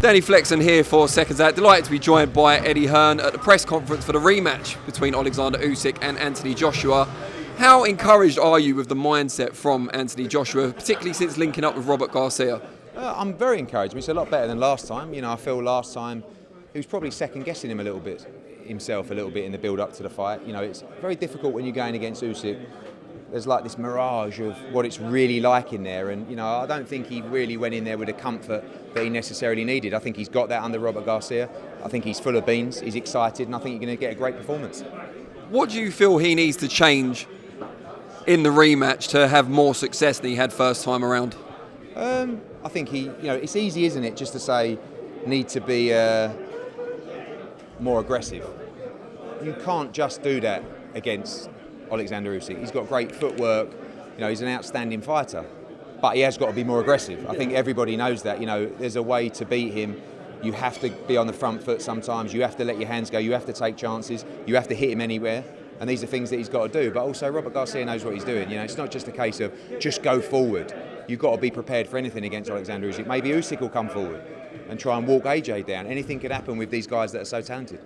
Danny Flexen here for SecondsOut. Delighted to be joined by Eddie Hearn at the press conference for the rematch between Alexander Usyk and Anthony Joshua. How encouraged are you with the mindset from Anthony Joshua, particularly since linking up with Robert Garcia? I'm very encouraged. It's a lot better than last time. I feel last time he was probably second guessing him a little bit in the build up to the fight. It's very difficult when you're going against Usyk. There's like this mirage of what it's really like in there, and I don't think he really went in there with the comfort that he necessarily needed. I think he's got that under Robert Garcia. I think he's full of beans, he's excited, and I think he's going to get a great performance. What do you feel he needs to change in the rematch to have more success than he had first time around? I think it's easy, isn't it, just to say need to be more aggressive. You can't just do that against Alexander Usyk. He's got great footwork, he's an outstanding fighter, but he has got to be more aggressive. I think everybody knows that. There's a way to beat him. You have to be on the front foot sometimes, you have to let your hands go, you have to take chances, you have to hit him anywhere, and these are things that he's got to do. But also Robert Garcia knows what he's doing. It's not just a case of just go forward. You've got to be prepared for anything against Alexander Usyk. Maybe Usyk will come forward and try and walk AJ down. Anything could happen with these guys that are so talented.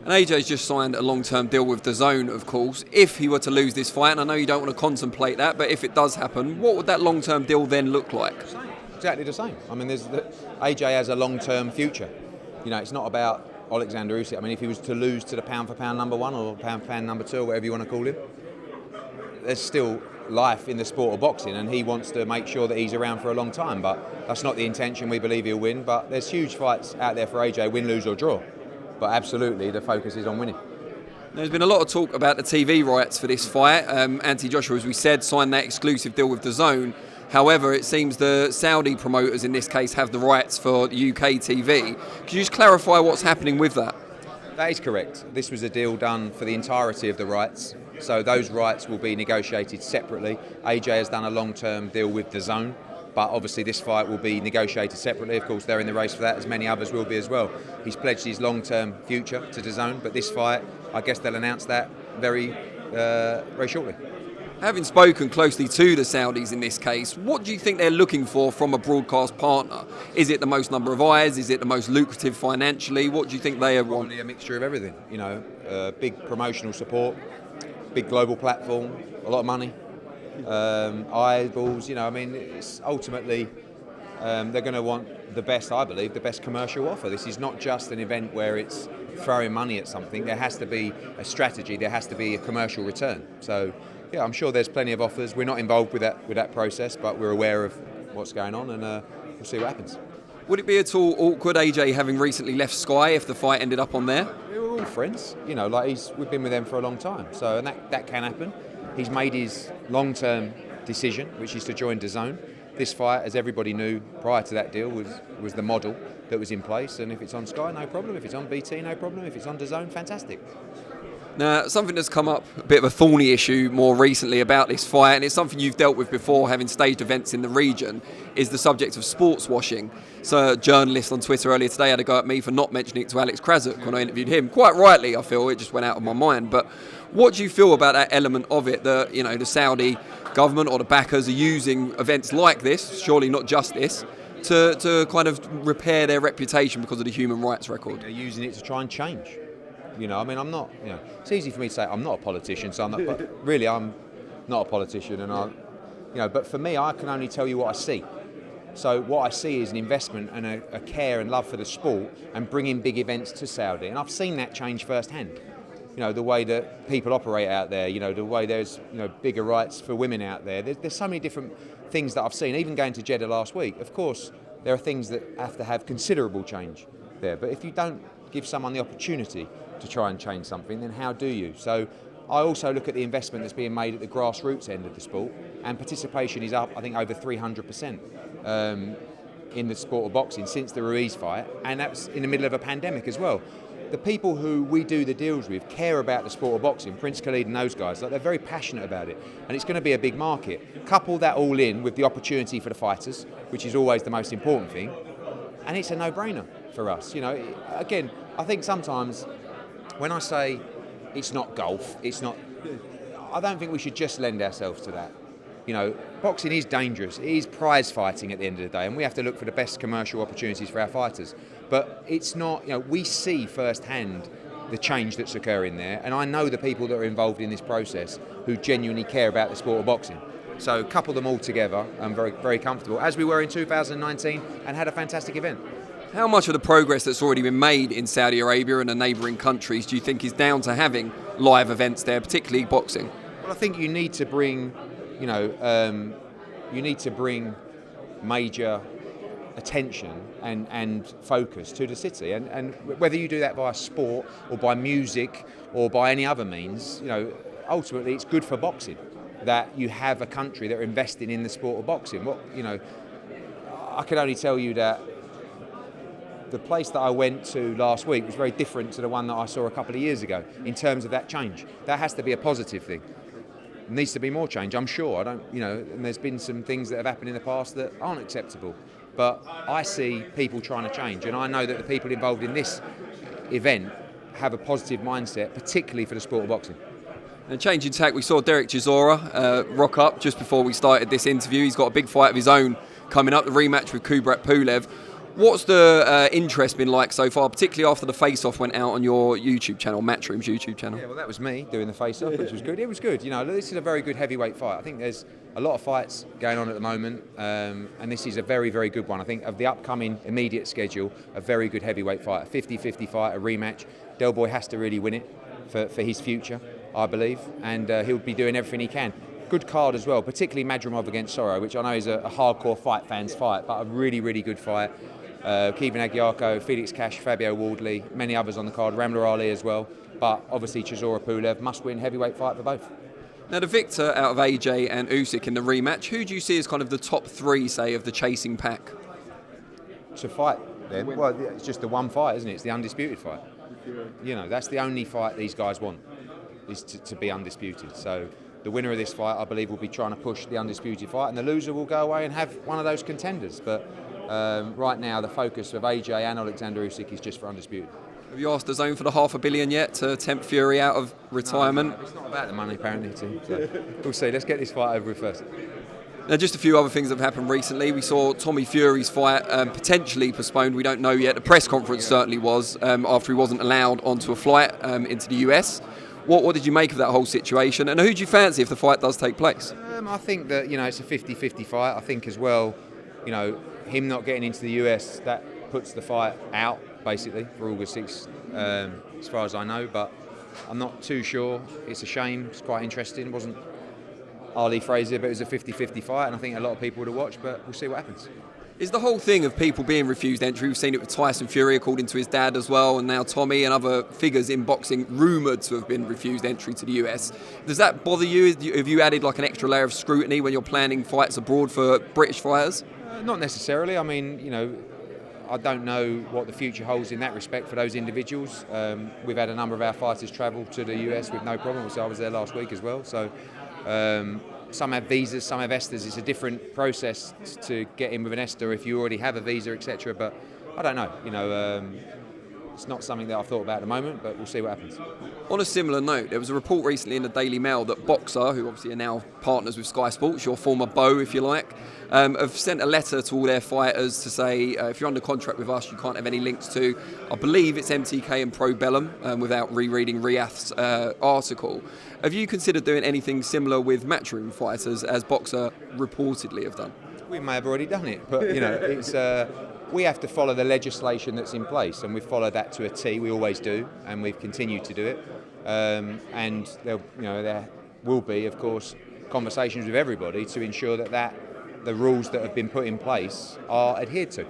And AJ's just signed a long-term deal with DAZN, of course. If he were to lose this fight, and I know you don't want to contemplate that, but if it does happen, what would that long-term deal then look like? Exactly the same. AJ has a long-term future. It's not about Alexander Usyk. If he was to lose to the pound-for-pound number one or pound-for-pound number two, or whatever you want to call him, there's still life in the sport of boxing, and he wants to make sure that he's around for a long time. But that's not the intention. We believe he'll win. But there's huge fights out there for AJ, win, lose or draw. But absolutely, the focus is on winning. There's been a lot of talk about the TV rights for this fight. Anthony Joshua, as we said, signed that exclusive deal with DAZN. However, it seems the Saudi promoters in this case have the rights for the UK TV. Could you just clarify what's happening with that? That is correct. This was a deal done for the entirety of the rights. So those rights will be negotiated separately. AJ has done a long-term deal with DAZN. But obviously this fight will be negotiated separately. Of course, they're in the race for that, as many others will be as well. He's pledged his long-term future to DAZN, but this fight, I guess they'll announce that very shortly. Having spoken closely to the Saudis in this case, what do you think they're looking for from a broadcast partner? Is it the most number of eyes? Is it the most lucrative financially? What do you think they want? Probably a mixture of everything. Big promotional support, big global platform, a lot of money. Eyeballs, it's ultimately they're going to want the best, I believe, the best commercial offer. This is not just an event where it's throwing money at something. There has to be a strategy, there has to be a commercial return. So yeah, I'm sure there's plenty of offers. We're not involved with that process, but we're aware of what's going on, and we'll see what happens. Would it be at all awkward, AJ, having recently left Sky, if the fight ended up on there? We're all friends, we've been with them for a long time, so and that can happen. He's made his long-term decision, which is to join DAZN. This fight, as everybody knew prior to that deal, was the model that was in place. And if it's on Sky, no problem. If it's on BT, no problem. If it's on DAZN, fantastic. Now, something that's come up, a bit of a thorny issue more recently about this fight, and it's something you've dealt with before, having staged events in the region, is the subject of sports washing. So a journalist on Twitter earlier today had a go at me for not mentioning it to Alex Krasuk when I interviewed him. Quite rightly, I feel. It just went out of my mind. But what do you feel about that element of it, that the Saudi government or the backers are using events like this, surely not just this, to kind of repair their reputation because of the human rights record? They're using it to try and change. I'm not. It's easy for me to say I'm not a politician, so I'm not. But really, I'm not a politician, and But for me, I can only tell you what I see. So what I see is an investment and a care and love for the sport, and bringing big events to Saudi, and I've seen that change firsthand. The way that people operate out there. The way there's bigger rights for women out there. There's so many different things that I've seen. Even going to Jeddah last week, of course, there are things that have to have considerable change there. But if you don't give someone the opportunity to try and change something, then how do you? So I also look at the investment that's being made at the grassroots end of the sport, and participation is up, I think, over 300% in the sport of boxing since the Ruiz fight, and that's in the middle of a pandemic as well. The people who we do the deals with care about the sport of boxing, Prince Khalid and those guys, they're very passionate about it, and it's going to be a big market. Couple that all in with the opportunity for the fighters, which is always the most important thing, and it's a no-brainer for us. Again, I think sometimes when I say it's not golf, I don't think we should just lend ourselves to that. Boxing is dangerous. It is prize fighting at the end of the day, and we have to look for the best commercial opportunities for our fighters. But it's not, we see firsthand the change that's occurring there, and I know the people that are involved in this process who genuinely care about the sport of boxing. So couple them all together, I'm very, very comfortable, as we were in 2019, and had a fantastic event. How much of the progress that's already been made in Saudi Arabia and the neighbouring countries do you think is down to having live events there, particularly boxing? Well, I think you need to bring, major attention and focus to the city, and whether you do that via sport or by music or by any other means, ultimately it's good for boxing that you have a country that are investing in the sport of boxing. I can only tell you that the place that I went to last week was very different to the one that I saw a couple of years ago in terms of that change. That has to be a positive thing. There needs to be more change, I'm sure. And there's been some things that have happened in the past that aren't acceptable. But I see people trying to change, and I know that the people involved in this event have a positive mindset, particularly for the sport of boxing. And changing tack, we saw Derek Chisora rock up just before we started this interview. He's got a big fight of his own coming up, the rematch with Kubrat Pulev. What's the interest been like so far, particularly after the face-off went out on your YouTube channel, Matchroom's YouTube channel? Yeah, well, that was me doing the face-off, which was good. It was good. This is a very good heavyweight fight. I think there's a lot of fights going on at the moment, and this is a very, very good one. I think of the upcoming immediate schedule, a very good heavyweight fight, a 50-50 fight, a rematch. Del Boy has to really win it for his future, I believe, and he'll be doing everything he can. Good card as well, particularly Madrimov against Soro, which I know is a hardcore fight fans fight, but a really, really good fight. Kevin Agyarko, Felix Cash, Fabio Wardley, many others on the card, Ramla Ali as well, but obviously Chisora Pulev, must-win heavyweight fight for both. Now, the victor out of AJ and Usyk in the rematch, who do you see as kind of the top three, say, of the chasing pack? To fight then? Well, it's just the one fight, isn't it? It's the undisputed fight. That's the only fight these guys want, is to be undisputed. So the winner of this fight, I believe, will be trying to push the undisputed fight, and the loser will go away and have one of those contenders. But right now, the focus of AJ and Alexander Usyk is just for undisputed. Have you asked the Zone for the $500 million yet to tempt Fury out of retirement? No, it's not about the money, apparently, Tim. So we'll see. Let's get this fight over with first. Now, just a few other things that have happened recently. We saw Tommy Fury's fight potentially postponed. We don't know yet. The press conference certainly was after he wasn't allowed onto a flight into the US. What did you make of that whole situation? And who do you fancy if the fight does take place? I think that, it's a 50-50 fight. I think as well, him not getting into the US, that puts the fight out, basically, for August 6th, as far as I know. But I'm not too sure. It's a shame. It's quite interesting. It wasn't Ali Fraser, but it was a 50-50 fight, and I think a lot of people would have watched, but we'll see what happens. Is the whole thing of people being refused entry, we've seen it with Tyson Fury according to his dad as well, and now Tommy and other figures in boxing rumoured to have been refused entry to the US. Does that bother you? Have you added like an extra layer of scrutiny when you're planning fights abroad for British fighters? Not necessarily. I mean, I don't know what the future holds in that respect for those individuals. We've had a number of our fighters travel to the US with no problem, so I was there last week as well. So some have visas, some have ESTAs. It's a different process to get in with an ESTA if you already have a visa, etc. But I don't know. It's not something that I've thought about at the moment, but we'll see what happens. On a similar note, there was a report recently in the Daily Mail that Boxer, who obviously are now partners with Sky Sports, your former beau, if you like, have sent a letter to all their fighters to say, if you're under contract with us, you can't have any links to, I believe it's MTK and Pro Bellum, without rereading Riyadh's article. Have you considered doing anything similar with Matchroom fighters, as Boxer reportedly have done? We may have already done it, but it's we have to follow the legislation that's in place, and we've followed that to a T. We always do, and we've continued to do it. And there will be, of course, conversations with everybody to ensure that the rules that have been put in place are adhered to.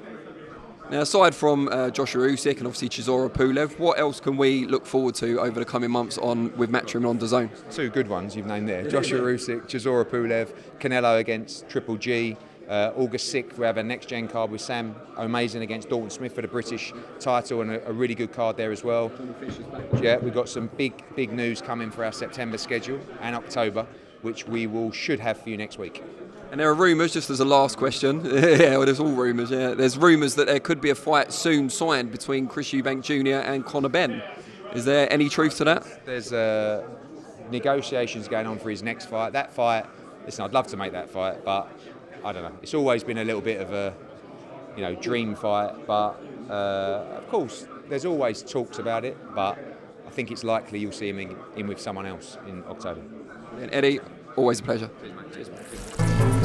Now, aside from Joshua Usyk and obviously Chisora Pulev, what else can we look forward to over the coming months with Matchroom on DAZN? Two good ones you've named there: Joshua Usyk, Chisora Pulev, Canelo against Triple G. August 6th, we have a next-gen card with Sam O'Mason against Dalton Smith for the British title, and a really good card there as well. Yeah, we've got some big news coming for our September schedule and October, which should have for you next week. And there are rumours, just as a last question, yeah, well, there's all rumours, yeah. There's rumours that there could be a fight soon signed between Chris Eubank Jr. and Conor Benn. Is there any truth to that? There's negotiations going on for his next fight. That fight, listen, I'd love to make that fight, but I don't know. It's always been a little bit of a, dream fight, but Of course, there's always talks about it, but I think it's likely you'll see him in with someone else in October. Eddie, always a pleasure. Cheers, mate.